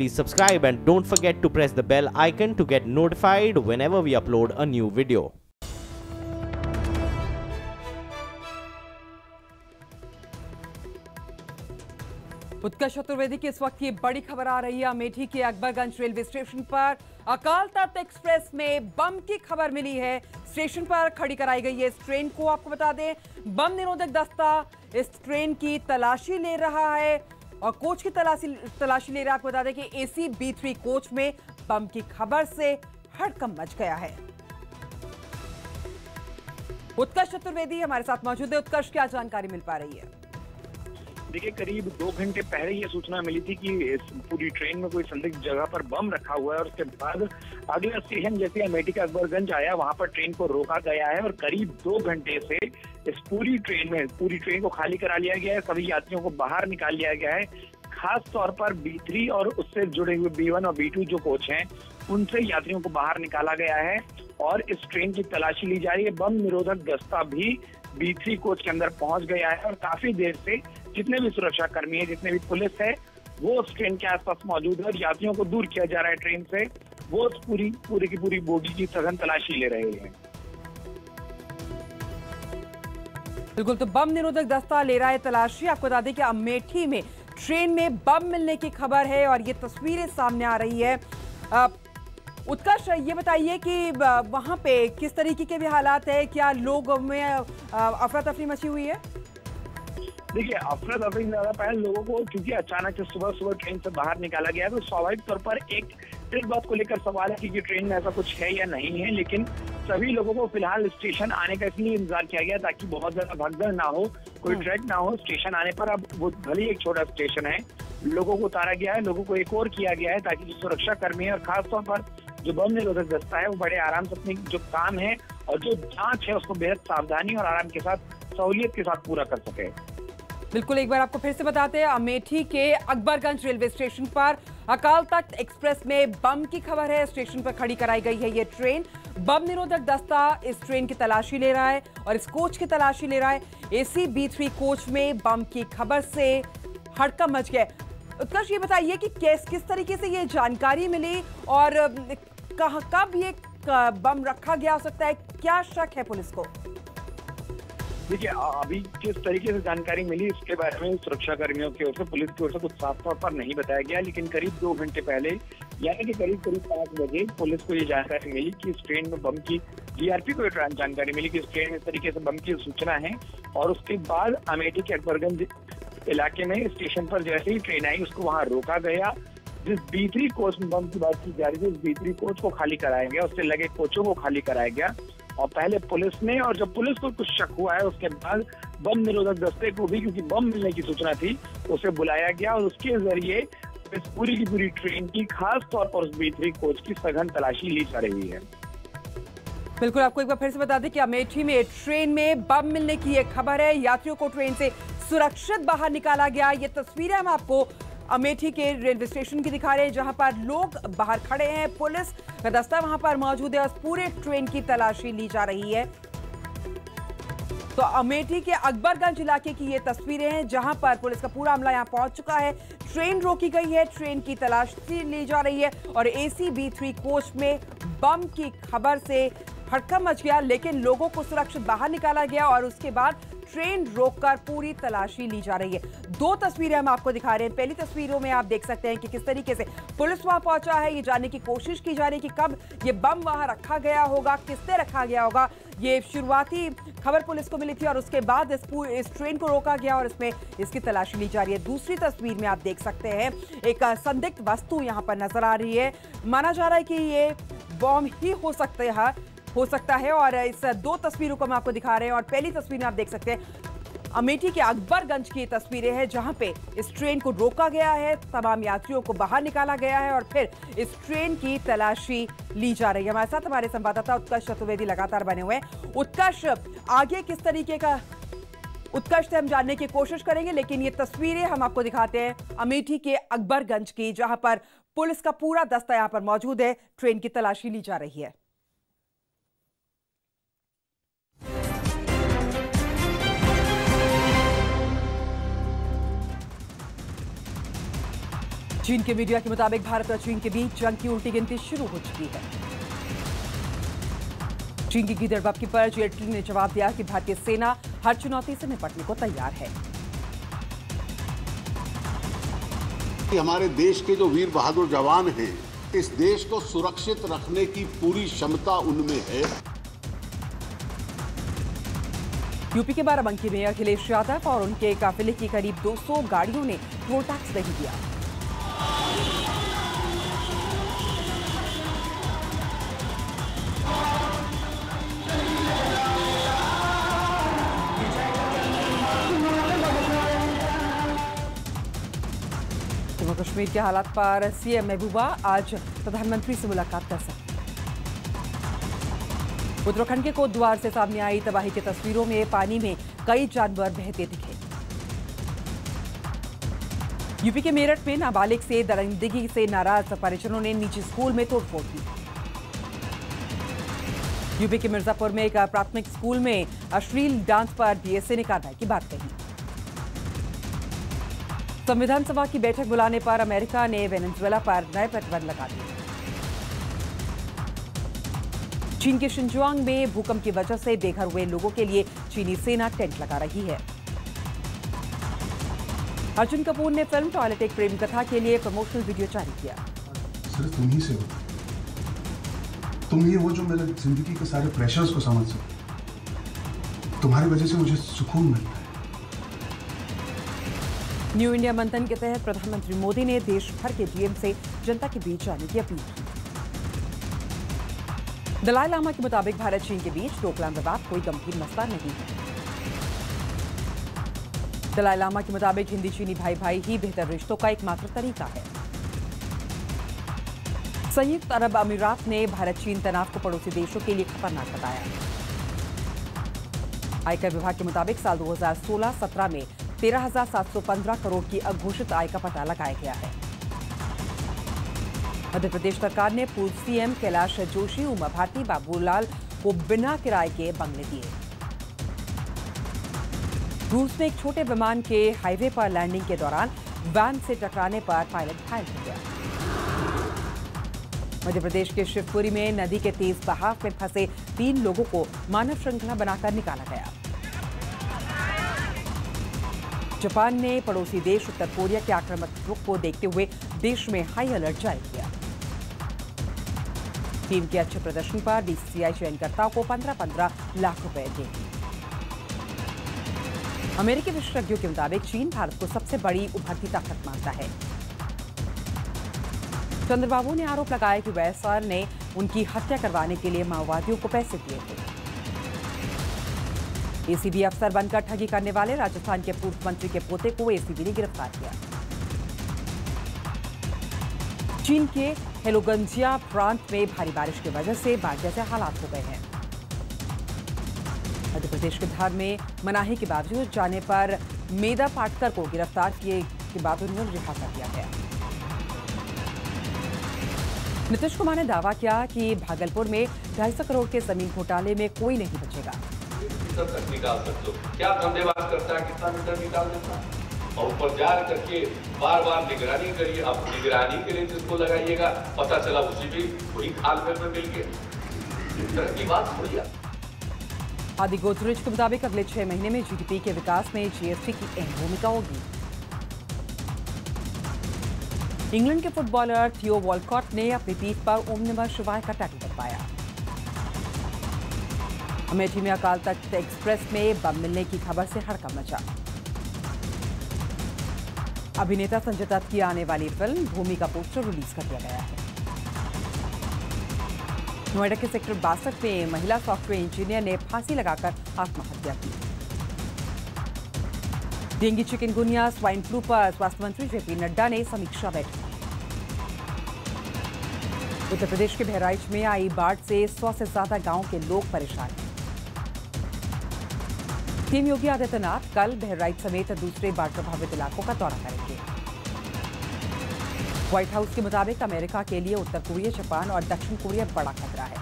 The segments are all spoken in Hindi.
please subscribe and don't forget to press the bell icon to get notified whenever we upload a new video. उत्कर्ष चतुर्वेदी की इस वक्त की बड़ी खबर आ रही है। अमेठी के अकबरगंज रेलवे स्टेशन पर अकाल तख्त एक्सप्रेस में बम की खबर मिली है। स्टेशन पर खड़ी कराई गई है इस ट्रेन को। आपको बता दें, बम निरोधक दस्ता इस ट्रेन की तलाशी ले रहा है और कोच की तलाशी ले रहा है। आपको बता दें कि AC B3 कोच में बम की खबर से हड़कंप मच गया है। उत्कर्ष चतुर्वेदी हमारे साथ मौजूद है। उत्कर्ष, क्या जानकारी मिल पा रही है? देखिए, करीब 2 घंटे पहले ये सूचना मिली थी कि इस पूरी ट्रेन में कोई संदिग्ध जगह पर बम रखा हुआ है और उसके बाद अगला स्टेशन जैसे अमेठी का अकबरगंज आया, वहां पर ट्रेन को रोका गया है और करीब 2 घंटे से इस पूरी ट्रेन को खाली करा लिया गया है। सभी यात्रियों को बाहर निकाल लिया गया है। खास तौर पर B3 और उससे जुड़े हुए B1 और B2 जो कोच हैं, उनसे यात्रियों को बाहर निकाला गया है और इस ट्रेन की तलाशी ली जा रही है। बम निरोधक दस्ता भी B3 कोच के अंदर पहुंच गया है और काफी देर से जितने भी सुरक्षा कर्मी है, जितने भी पुलिस है, वो उस ट्रेन के आसपास मौजूद है और यात्रियों को दूर किया जा रहा है ट्रेन से। वो उस पूरी की पूरी बोगी की सघन तलाशी ले रहे हैं। बिल्कुल, तो बम निरोधक दस्ता ले रहा है तलाशी। आपको बता दें कि अमेठी में ट्रेन में बम मिलने की खबर है और ये तस्वीरें सामने आ रही है। उत्कर्ष, ये बताइए कि वहां पे किस तरीके के भी हालात है? क्या लोगों में अफरा तफरी मची हुई है? देखिए, अफरा तफरी ज्यादा पहले लोगों को, क्योंकि अचानक से सुबह ट्रेन से बाहर निकाला गया है, तो स्वाभाविक तौर पर इस बात को लेकर सवाल है कि ट्रेन में ऐसा कुछ है या नहीं है। लेकिन सभी लोगों को फिलहाल स्टेशन आने का इसलिए इंतजार किया गया ताकि बहुत ज्यादा भगदड़ ना हो, कोई ट्रैक ना हो। स्टेशन आने पर अब वो भले एक छोटा स्टेशन है, लोगों को उतारा गया है, लोगों को एक और किया गया है ताकि जो सुरक्षा कर्मी है और खासतौर पर जो बम निरोधक दस्ता है, वो बड़े आराम से अपनी जो काम है और जो जांच है उसको बेहद सावधानी और आराम के साथ, सहूलियत के साथ पूरा कर सके। बिल्कुल, एक बार आपको फिर से बताते हैं, अमेठी के अकबरगंज रेलवे स्टेशन पर अकाल तख्त एक्सप्रेस में बम की खबर है। स्टेशन पर खड़ी कराई गई है ये ट्रेन। बम निरोधक दस्ता इस ट्रेन की तलाशी ले रहा है और इस कोच की तलाशी ले रहा है। AC B3 कोच में बम की खबर से हड़कंप मच गया। उत्कर्ष, ये बताइए कि किस तरीके से ये जानकारी मिली और कब ये बम रखा गया हो सकता है? क्या शक है पुलिस को? देखिए, अभी किस तरीके से जानकारी मिली इसके बारे में सुरक्षा कर्मियों की ओर से, पुलिस की ओर से कुछ साफ तौर पर नहीं बताया गया। लेकिन करीब 2 घंटे पहले, यानी कि करीब 5 बजे पुलिस को ये जानकारी मिली कि इस ट्रेन में बम की, GRP को जानकारी मिली कि इस ट्रेन में इस तरीके से बम की सूचना है। और उसके बाद अमेठी के अकबरगंज इलाके में स्टेशन पर जैसे ही ट्रेन आई, उसको वहां रोका गया। जिस B3 कोच में बम की बात की जा रही थी, उस B3 कोच को खाली कराया गया, उससे लगे कोचों को खाली कराया गया और पहले पुलिस ने, और जब पुलिस को कुछ शक हुआ है उसके बाद बम निरोधक दस्ते को भी, क्योंकि बम मिलने की सूचना थी, उसे बुलाया गया और उसके जरिए इस पूरी की पूरी ट्रेन की, खास तौर पर उस B3 कोच की सघन तलाशी ली जा रही है। बिल्कुल, आपको एक बार फिर से बता दें कि अमेठी में ट्रेन में बम मिलने की एक खबर है। यात्रियों को ट्रेन से सुरक्षित बाहर निकाला गया। ये तस्वीरें हम आपको अमेठी के रेलवे स्टेशन की दिखा रहे हैं, जहां पर लोग बाहर खड़े हैं, पुलिस का दस्ता वहां पर मौजूद है और पूरे ट्रेन की तलाशी ली जा रही है। तो अमेठी के अकबरगंज इलाके की ये तस्वीरें हैं, जहां पर पुलिस का पूरा अमला यहां पहुंच चुका है। ट्रेन रोकी गई है, ट्रेन की तलाशी ली जा रही है और AC B3 कोच में बम की खबर से हड़कंप मच गया, लेकिन लोगों को सुरक्षित बाहर निकाला गया और उसके बाद ट्रेन रोककर पूरी तलाशी ली जा रही है। 2 तस्वीरें हम आपको दिखा रहे हैं। पहली तस्वीरों में आप देख सकते हैं कि किस तरीके से पुलिस वहां पहुंचा है। ये जानने की कोशिश की जा रही है कि कब ये बम वहां रखा गया होगा, किसने रखा गया होगा। ये शुरुआती खबर पुलिस को मिली थी और उसके बाद इस ट्रेन को रोका गया और इसमें इसकी तलाशी ली जा रही है। दूसरी तस्वीर में आप देख सकते हैं एक संदिग्ध वस्तु यहां पर नजर आ रही है। माना जा रहा है कि ये बम ही हो सकता है और इस 2 तस्वीरों को हम आपको दिखा रहे हैं। और पहली तस्वीर में आप देख सकते हैं अमेठी के अकबरगंज की तस्वीरें हैं, जहां पे इस ट्रेन को रोका गया है, तमाम यात्रियों को बाहर निकाला गया है और फिर इस ट्रेन की तलाशी ली जा रही है। हमारे साथ हमारे संवाददाता उत्कर्ष चतुर्वेदी लगातार बने हुए हैं। उत्कर्ष, आगे किस तरीके का उत्कर्ष से हम जानने की कोशिश करेंगे, लेकिन ये तस्वीरें हम आपको दिखाते हैं अमेठी के अकबरगंज की, जहां पर पुलिस का पूरा दस्ता यहां पर मौजूद है। ट्रेन की तलाशी ली जा रही है। चीन के मीडिया के मुताबिक भारत और चीन के बीच जंग की उल्टी गिनती शुरू हो चुकी है। चीन की गिरदबकी पर जेटली ने जवाब दिया कि भारतीय सेना हर चुनौती से निपटने को तैयार है। हमारे देश के जो वीर बहादुर जवान हैं, इस देश को सुरक्षित रखने की पूरी क्षमता उनमें है। यूपी के बाराबंकी में अखिलेश यादव और उनके काफिले की करीब 200 गाड़ियों ने टोल टैक्स नहीं दिया। जम्मू कश्मीर के हालात पर सीएम महबूबा आज प्रधानमंत्री से मुलाकात कर सकते। उत्तराखंड के कोटद्वार से सामने आई तबाही की तस्वीरों में पानी में कई जानवर बहते दिखे। यूपी के मेरठ में नाबालिग से दरिंदगी से नाराज परिजनों ने निजी स्कूल में तोड़फोड़ की। यूपी के मिर्जापुर में एक प्राथमिक स्कूल में अश्लील डांस पर डीएसए ने कार्रवाई की बात कही। संविधान सभा की बैठक बुलाने पर अमेरिका ने वेनेजुएला पर नए प्रतिबंध लगा दिए। चीन के शिनजुआंग में भूकंप की वजह से बेघर हुए लोगों के लिए चीनी सेना टेंट लगा रही है। अर्जुन कपूर ने फिल्म टॉयलेट एक प्रेम कथा के लिए प्रमोशनल वीडियो जारी किया। सिर्फ तुम ही से हो, तुम ही हो जो मेरे जिंदगी के सारे प्रेशर्स को समझ सको। तुम्हारी वजह से मुझे सुकून मिलता है। न्यू इंडिया मंथन के तहत प्रधानमंत्री मोदी ने देश भर के डीएम से जनता के बीच जाने की अपील की। दलाई लामा के मुताबिक भारत चीन के बीच डोकलाम विवाद कोई गंभीर मसला नहीं है। दलाई लामा के मुताबिक हिंदी चीनी भाई भाई ही बेहतर रिश्तों का एकमात्र तरीका है। संयुक्त अरब अमीरात ने भारत चीन तनाव को पड़ोसी देशों के लिए खतरनाक बताया। आयकर विभाग के मुताबिक साल 2016-17 में 13,715 करोड़ की अघोषित आय का पता लगाया गया है। मध्य प्रदेश सरकार ने पूर्व सीएम कैलाश जोशी, उमा भारती, बाबूलाल को बिना किराए के बंगले दिए। रूस में एक छोटे विमान के हाईवे पर लैंडिंग के दौरान वैन से टकराने पर पायलट घायल हो गया। मध्य प्रदेश के शिवपुरी में नदी के तेज बहाव में फंसे 3 लोगों को मानव श्रृंखला बनाकर निकाला गया। जापान ने पड़ोसी देश उत्तर कोरिया के आक्रामक रुख को देखते हुए देश में हाई अलर्ट जारी किया। टीम के अच्छे प्रदर्शन पर बीसीसीआई चयनकर्ताओं को 15-15 लाख रुपए देगी। अमेरिकी विशेषज्ञों के मुताबिक चीन भारत को सबसे बड़ी उभरती ताकत मानता है। चंद्रबाबू ने आरोप लगाया कि वाईएसआर ने उनकी हत्या करवाने के लिए माओवादियों को पैसे दिए थे। एसीबी अफसर बनकर ठगी करने वाले राजस्थान के पूर्व मंत्री के पोते को एसीबी ने गिरफ्तार किया। चीन के हेलोगंजिया प्रांत में भारी बारिश की वजह से बाढ़ जैसे हालात हो गए हैं। मध्य प्रदेश के धार में मनाही के बावजूद जाने पर मेधा पाटकर को गिरफ्तार किए के बाद उन्हें रिहा कर दिया गया। नीतीश कुमार ने दावा किया कि भागलपुर में 250 करोड़ के जमीन घोटाले में कोई नहीं बचेगा। तक निकाल सकते हो, क्या धंधेबाज करता है, कितना मीटर निकाल देता है, और ऊपर जा करके बार बार निगरानी करिए। अब निगरानी के लिए जिसको लगाइएगा, पता चला उसी भी वही खाल में मिल गए। इस तरह की बात थोड़ी है। आदि गोदरेज के मुताबिक अगले 6 महीने में जीडीपी के विकास में जीएसटी की अहम भूमिका होगी। इंग्लैंड के फुटबॉलर थियो वॉलकॉट ने अपनी पीठ पर ओम नमः शिवाय का टैटू बनवाया। अमेठी में अकाल तख्त एक्सप्रेस में बम मिलने की खबर से हड़कंप मचा। अभिनेता संजय दत्त की आने वाली फिल्म भूमि का पोस्टर रिलीज कर दिया गया है। नोएडा के सेक्टर 62 में महिला सॉफ्टवेयर इंजीनियर ने फांसी लगाकर आत्महत्या की। डेंगू, चिकनगुनिया, स्वाइन फ्लू पर स्वास्थ्य मंत्री जेपी नड्डा ने समीक्षा बैठक की। उत्तर प्रदेश के बहराइच में आई बाढ़ से 100 से ज्यादा गांव के लोग परेशान हैं। सीएम योगी आदित्यनाथ कल बहराइच समेत दूसरे बाढ़ प्रभावित इलाकों का दौरा करेंगे। व्हाइट हाउस के मुताबिक अमेरिका के लिए उत्तर कोरिया, जापान और दक्षिण कोरिया बड़ा खतरा है।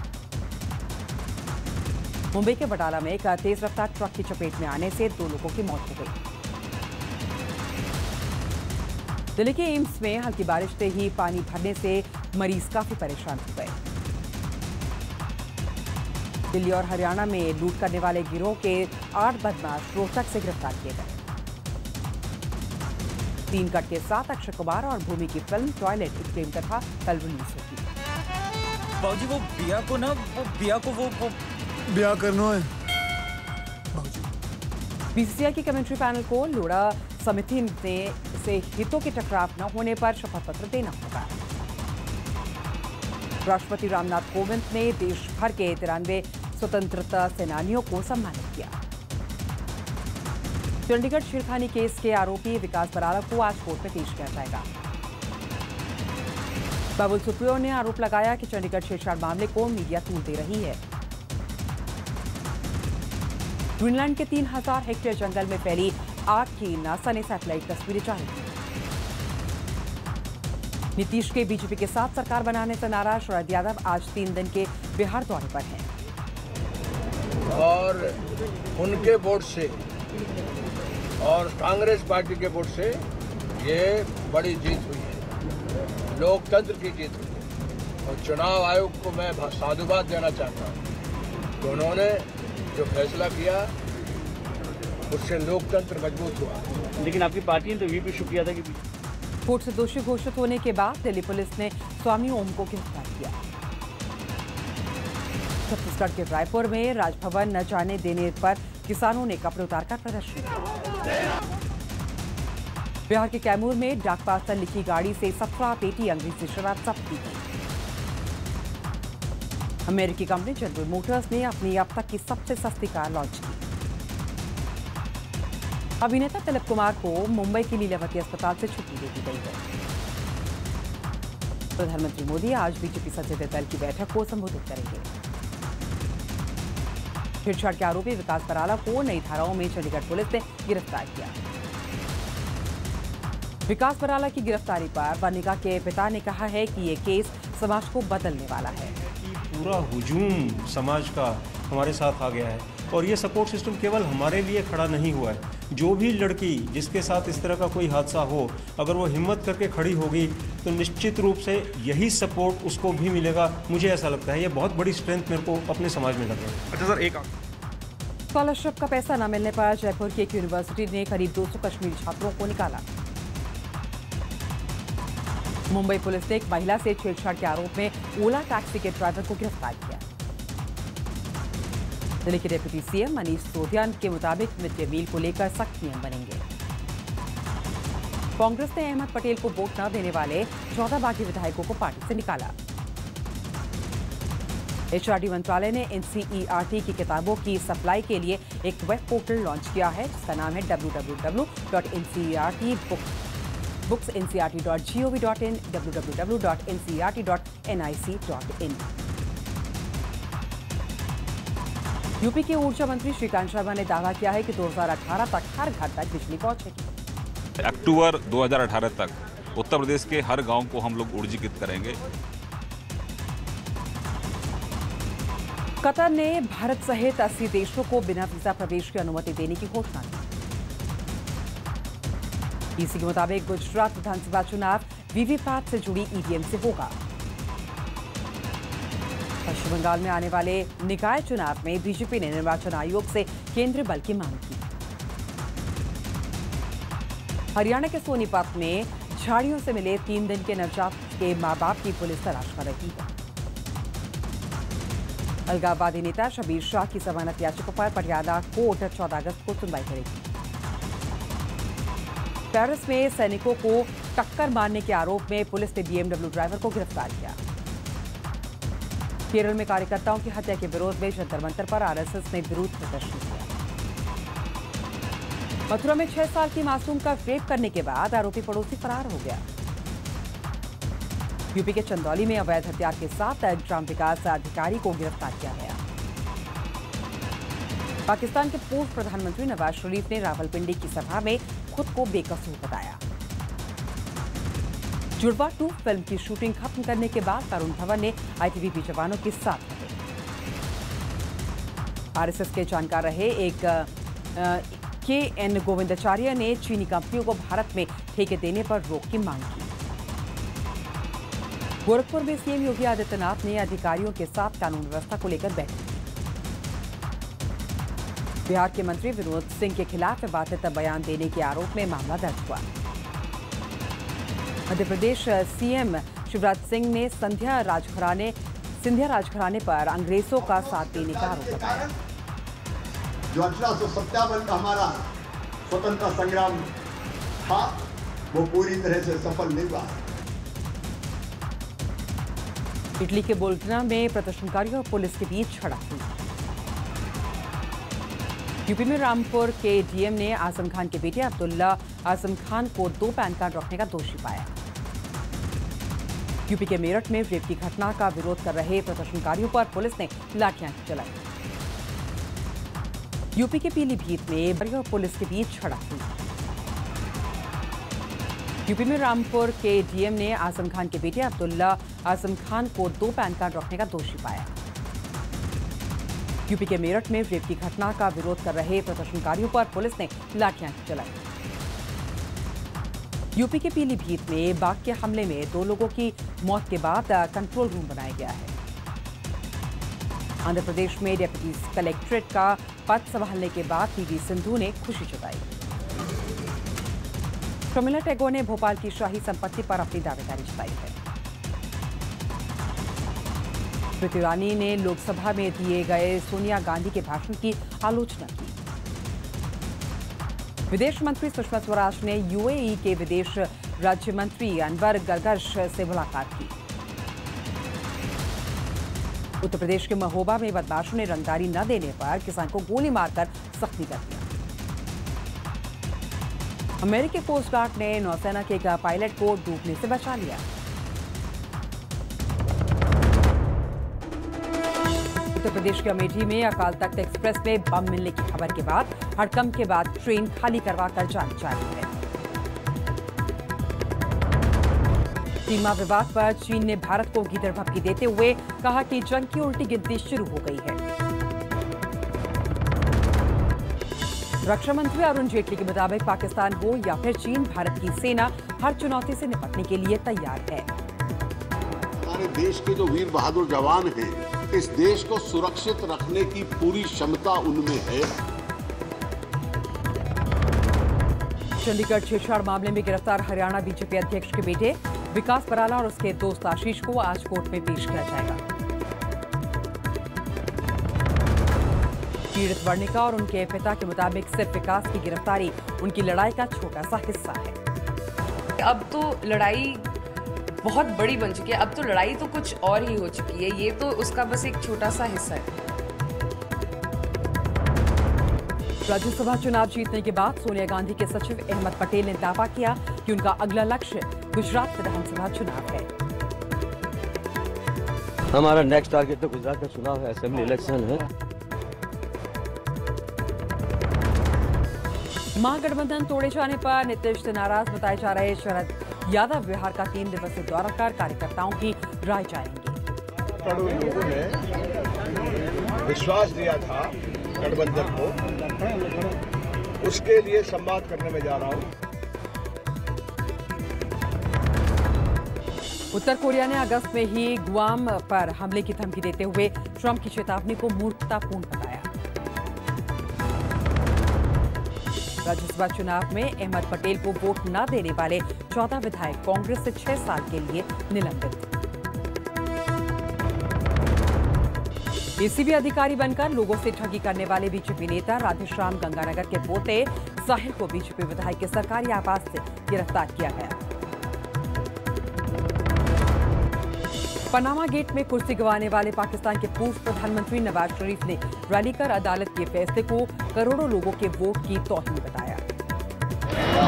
मुंबई के बटाला में एक तेज रफ्तार ट्रक की चपेट में आने से 2 लोगों की मौत हो गई। दिल्ली के एम्स में हल्की बारिश से ही पानी भरने से मरीज काफी परेशान हो गए। दिल्ली और हरियाणा में लूट करने वाले गिरोह के 8 बदमाश रोहतक से गिरफ्तार किए गए। 3 कट के साथ अक्षय कुमार और भूमि की फिल्म टॉयलेट एक प्रेम कथा कल रिलीज होगी। बाबूजी वो बिया करना है। बीसीसीआई की कमेंट्री पैनल को लोढ़ा समिति से हितों के टकराव न होने पर शपथ पत्र देना होगा। राष्ट्रपति रामनाथ कोविंद ने देश भर के 93 स्वतंत्रता सेनानियों को सम्मानित किया। चंडीगढ़ छेड़खानी केस के आरोपी विकास बराला को आज कोर्ट में पेश किया जाएगा। बाबुल सुप्रियो ने आरोप लगाया कि चंडीगढ़ छेड़छाड़ मामले को मीडिया तूल दे रही है। ग्रीनलैंड के 3000 हेक्टेयर जंगल में फैली आग की नासा ने सैटेलाइट तस्वीरें जारी की। नीतीश के बीजेपी के साथ सरकार बनाने से नाराज शरद यादव आज 3 दिन के बिहार दौरे पर हैं। और उनके वोट से और कांग्रेस पार्टी के वोट से ये बड़ी जीत हुई है, लोकतंत्र की जीत हुई है। और चुनाव आयोग को मैं साधुवाद देना चाहता हूँ कि उन्होंने जो फैसला किया उससे लोकतंत्र मजबूत हुआ। लेकिन आपकी पार्टी ने तो ये भी शुरू किया था कि कोर्ट से दोषी घोषित होने के बाद दिल्ली पुलिस ने स्वामी ओम को गिरफ्तार किया। छत्तीसगढ़ के रायपुर में राजभवन न जाने देने पर किसानों ने कपड़े उतारकर प्रदर्शन किया। बिहार के कैमूर में डाक पास पर लिखी गाड़ी से 17 पेटी अंग्रेजी शराब जब्त की गई। अमेरिकी कंपनी जनरल मोटर्स ने अपनी अब तक की सबसे सस्ती कार लॉन्च की। अभिनेता दिलीप कुमार को मुंबई की लीलावती अस्पताल से छुट्टी दे दी गई है। प्रधानमंत्री मोदी आज बीजेपी संसदीय दल की बैठक को संबोधित करेंगे। छेड़छाड़ के आरोपी विकास बराला को नई धाराओं में चंडीगढ़ पुलिस ने गिरफ्तार किया। विकास बराला की गिरफ्तारी पर वनिका के पिता ने कहा है कि ये केस समाज को बदलने वाला है। पूरा हुजूम समाज का हमारे साथ आ गया है और ये सपोर्ट सिस्टम केवल हमारे लिए खड़ा नहीं हुआ है। जो भी लड़की जिसके साथ इस तरह का कोई हादसा हो, अगर वो हिम्मत करके खड़ी होगी तो निश्चित रूप से यही सपोर्ट उसको भी मिलेगा। मुझे ऐसा लगता है ये बहुत बड़ी स्ट्रेंथ मेरे को अपने समाज में लग रही है। अच्छा सर, एक स्कॉलरशिप का पैसा न मिलने पर जयपुर की एक यूनिवर्सिटी ने करीब 200 कश्मीरी छात्रों को निकाला। मुंबई पुलिस ने एक महिला से छेड़छाड़ के आरोप में ओला टैक्सी के ड्राइवर को गिरफ्तार किया। दिल्ली के डिप्टी सीएम मनीष सिसोदिया के मुताबिक मिड डे मील को लेकर सख्त नियम बनेंगे। कांग्रेस ने अहमद पटेल को वोट न देने वाले 14 बागी विधायकों को पार्टी से निकाला। एचआरडी मंत्रालय ने एनसीईआरटी की किताबों की सप्लाई के लिए एक वेब पोर्टल लॉन्च किया है जिसका नाम है www.ncert.books.ncert.gov.in www.ncert.nic.in। यूपी के ऊर्जा मंत्री श्रीकांत शर्मा ने दावा किया है कि 2018 तक हर घर तक बिजली पहुंचेगी। अक्टूबर 2018 तक उत्तर प्रदेश के हर गांव को हम लोग ऊर्जीकृत करेंगे। कतर ने भारत सहित 80 देशों को बिना वीजा प्रवेश की अनुमति देने की घोषणा की। ईसी के मुताबिक गुजरात विधानसभा चुनाव वीवीपैट से जुड़ी ईवीएम से होगा। पश्चिम बंगाल में आने वाले निकाय चुनाव में बीजेपी ने निर्वाचन आयोग से केंद्रीय बल की मांग की। हरियाणा के सोनीपत में झाड़ियों से मिले 3 दिन के नवजात के मां बाप की पुलिस तलाश कर रही है। अलगाववादी नेता शबीर शाह की जमानत याचिका पर पटियाला कोर्ट 14 अगस्त को सुनवाई करेगी। पेरिस में सैनिकों को टक्कर मारने के आरोप में पुलिस ने बीएमडब्ल्यू ड्राइवर को गिरफ्तार किया। केरल में कार्यकर्ताओं की हत्या के विरोध में जंतर मंतर पर आरएसएस ने विरोध प्रदर्शन किया। मथुरा में 6 साल की मासूम का रेप करने के बाद आरोपी पड़ोसी फरार हो गया। यूपी के चंदौली में अवैध हथियार के साथ ग्राम विकास अधिकारी को गिरफ्तार किया गया। पाकिस्तान के पूर्व प्रधानमंत्री नवाज शरीफ ने रावलपिंडी की सभा में खुद को बेकसूर बताया। जुड़वा 2 फिल्म की शूटिंग खत्म करने के बाद तरुण धवन ने आईटीबीपी जवानों के साथ रहे। आरएसएस के जानकार रहे एक KN गोविंदाचार्य ने चीनी कंपनियों को भारत में ठेके देने पर रोक की मांग की। गोरखपुर में सीएम योगी आदित्यनाथ ने अधिकारियों के साथ कानून व्यवस्था को लेकर बैठक की। बिहार के मंत्री विनोद सिंह के खिलाफ विवादित बयान देने के आरोप में मामला दर्ज हुआ। मध्य प्रदेश सीएम शिवराज सिंह ने सिंधिया राजघराने पर अंग्रेजों का साथ देने का आरोप लगाया। जो 1857 का हमारा स्वतंत्रता संग्राम था वो पूरी तरह से सफल नहीं हुआ। इटली के बोल्टना में प्रदर्शनकारियों और पुलिस के बीच झड़प हुई। यूपी में रामपुर के डीएम ने आजम खान के बेटे अब्दुल्ला आजम खान को 2 पैन कार्ड रखने का दोषी पाया। यूपी के मेरठ में रेप की घटना का विरोध कर रहे प्रदर्शनकारियों पर पुलिस ने लाठियां चलाई। यूपी के पीलीभीत में बड़ी और पुलिस के बीच झड़प हुई। यूपी में रामपुर के डीएम ने आजम खान के बेटे अब्दुल्ला आजम खान को 2 पैन कार्ड रखने का दोषी पाया। यूपी के मेरठ में रेप की घटना का विरोध कर रहे प्रदर्शनकारियों पर पुलिस ने लाठियां चलाई। यूपी के पीलीभीत में बाघ के हमले में 2 लोगों की मौत के बाद कंट्रोल रूम बनाया गया है। आंध्र प्रदेश में डिप्टी कलेक्ट्रेट का पद संभालने के बाद पीवी सिंधु ने खुशी जताई। प्रमिला टैगोर ने भोपाल की शाही संपत्ति पर अपनी दावेदारी जताई है। स्मृति ईरानी ने लोकसभा में दिए गए सोनिया गांधी के भाषण की आलोचना की। विदेश मंत्री सुषमा स्वराज ने यूएई के विदेश राज्य मंत्री अनवर गर्गश से मुलाकात की। उत्तर प्रदेश के महोबा में बदमाशों ने रंगदारी न देने पर किसान को गोली मारकर जख्मी कर दिया। अमेरिकी कोस्ट गार्ड ने नौसेना के एक पायलट को डूबने से बचा लिया। उत्तर प्रदेश के अमेठी में अकाल तख्त एक्सप्रेस में बम मिलने की खबर के बाद हड़कंप के बाद ट्रेन खाली करवाकर जांच जारी है। सीमा विवाद पर चीन ने भारत को गीदड़ भपकी देते हुए कहा कि जंग की उल्टी गिनती शुरू हो गई है। रक्षा मंत्री अरुण जेटली के मुताबिक पाकिस्तान हो या फिर चीन, भारत की सेना हर चुनौती से निपटने के लिए तैयार है। हमारे देश के जो वीर बहादुर जवान हैं, इस देश को सुरक्षित रखने की पूरी क्षमता उनमें है। चंडीगढ़ छेड़छाड़ मामले में गिरफ्तार हरियाणा बीजेपी अध्यक्ष के बेटे विकास बराला और उसके दोस्त आशीष को आज कोर्ट में पेश किया जाएगा। पीड़ित वर्णिका और उनके पिता के मुताबिक सिर्फ विकास की गिरफ्तारी उनकी लड़ाई का छोटा सा हिस्सा है। अब तो लड़ाई बहुत बड़ी बन चुकी है। अब तो लड़ाई तो कुछ और ही हो चुकी है। ये तो उसका बस एक छोटा सा हिस्सा है। राज्यसभा चुनाव जीतने के बाद सोनिया गांधी के सचिव अहमद पटेल ने दावा किया कि उनका अगला लक्ष्य गुजरात विधानसभा चुनाव है। हमारा नेक्स्ट टारगेट तो गुजरात का चुनाव है, असेंबली इलेक्शन है। महागठबंधन तोड़े जाने पर नीतीश से नाराज बताए जा रहे शरद यादव बिहार का 3 दिवसीय दौरा कर कार्यकर्ताओं की राय जानेंगे। करोड़ों लोगों ने विश्वास दिया था गठबंधन को, उसके लिए संवाद करने में जा रहा हूं। उत्तर कोरिया ने अगस्त में ही गुआम पर हमले की धमकी देते हुए ट्रंप की चेतावनी को मूर्खतापूर्ण बताया। राज्यसभा चुनाव में अहमद पटेल को वोट न देने वाले 14 विधायक कांग्रेस से 6 साल के लिए निलंबित। एसीबी अधिकारी बनकर लोगों से ठगी करने वाले बीजेपी नेता राधेश्याम गंगानगर के पोते साहिल को बीजेपी विधायक के सरकारी आवास से गिरफ्तार किया गया। पनामा गेट में कुर्सी गंवाने वाले पाकिस्तान के पूर्व प्रधानमंत्री नवाज शरीफ ने रैली कर अदालत के फैसले को करोड़ों लोगों के वोट की तौहीन बताया।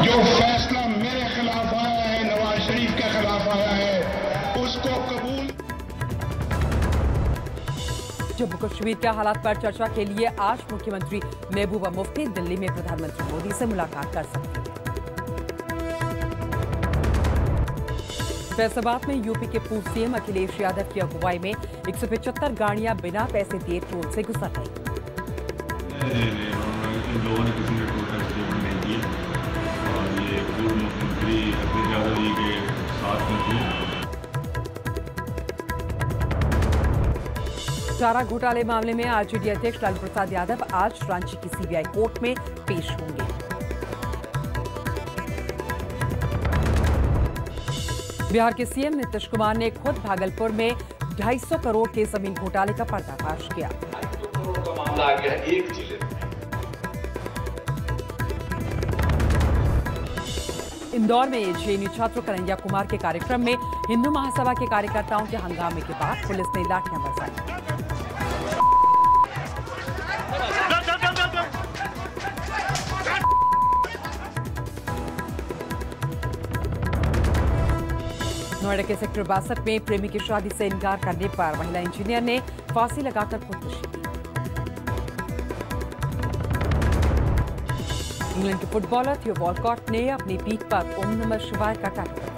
जो फैसला मेरे खिलाफ आया है, नवाज शरीफ के खिलाफ आया है, उसको कबूल। जम्मू कश्मीर के हालात पर चर्चा के लिए आज मुख्यमंत्री महबूबा मुफ्ती दिल्ली में प्रधानमंत्री मोदी से मुलाकात कर सकती हैं। फैसलाबाद में यूपी के पूर्व सीएम अखिलेश यादव की अगुवाई में 175 गाड़ियां बिना पैसे दिए टोल से गुजर गई। लोगों ने किसी ने प्रोटेस्ट दादाजी के साथ में थी। चारा घोटाले मामले में आरजेडी अध्यक्ष लालू प्रसाद यादव आज रांची की सीबीआई कोर्ट में पेश होंगे। बिहार के सीएम नीतीश कुमार ने खुद भागलपुर में 250 करोड़ के जमीन घोटाले का पर्दाफाश किया। 250 करोड़ का मामला आ गया एक जिले में। इंदौर में जेएनयू छात्र कन्हैया कुमार के कार्यक्रम में हिंदू महासभा के कार्यकर्ताओं के हंगामे के बाद पुलिस ने लाठियां बरसाई। नोएडा के सेक्टर 62 में प्रेमी की शादी से इनकार करने पर महिला इंजीनियर ने फांसी लगाकर खुदकुशी की। इंग्लैंड के फुटबॉलर थियो वॉलकॉट ने अपनी पीठ पर ओम नमः शिवाय का टैटू